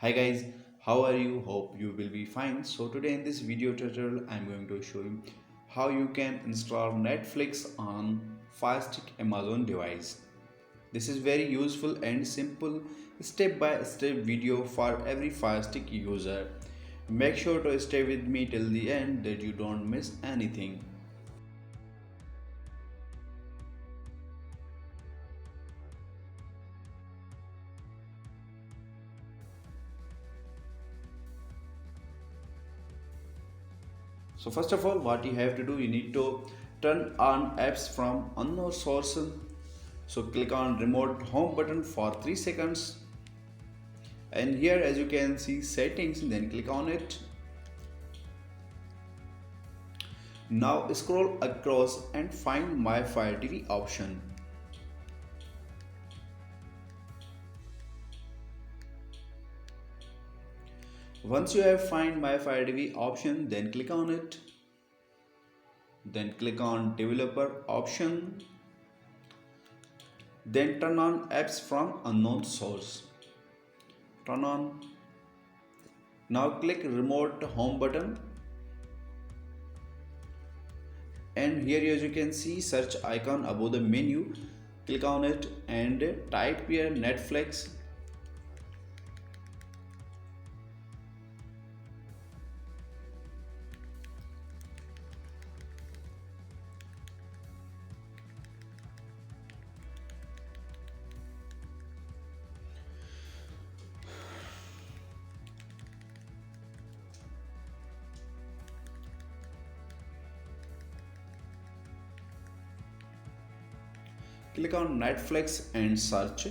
Hi guys, how are you? Hope you will be fine. So today in this video tutorial I'm going to show you how you can install Netflix on Firestick Amazon device. This is very useful and simple step-by-step video for every Firestick user. Make sure to stay with me till the end that you don't miss anything. So first of all, what you have to do, you need to turn on apps from unknown source. So click on remote home button for 3 seconds, and here as you can see settings, then click on it. Now scroll across and find my Fire TV option. Once you have find my Fire TV option, then click on it. Then click on developer option. Then turn on apps from unknown source. Turn on. Now click remote home button. And here as you can see search icon above the menu. Click on it and type here Netflix. Click on Netflix and search.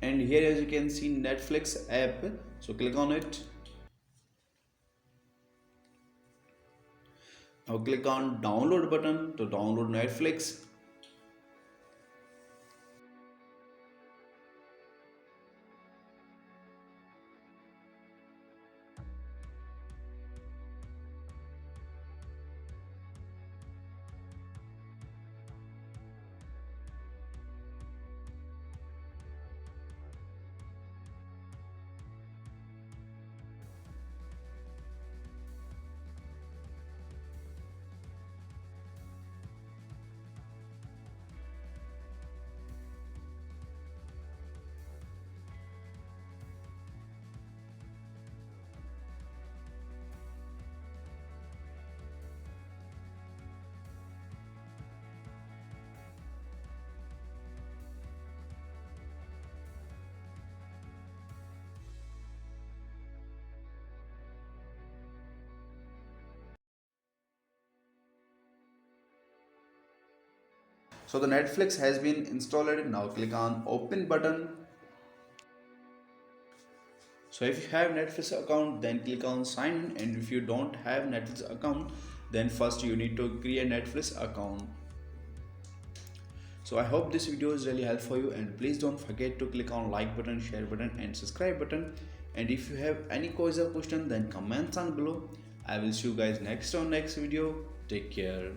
And here as you can see Netflix app, so click on it. Now click on download button to download Netflix. So the Netflix has been installed. Now click on open button. So if you have Netflix account, then click on sign in, and if you don't have Netflix account, then first you need to create Netflix account. So I hope this video is really helpful for you, and please don't forget to click on like button, share button and subscribe button. And if you have any quiz or question, then comments on below. I will see you guys next on next video. Take care.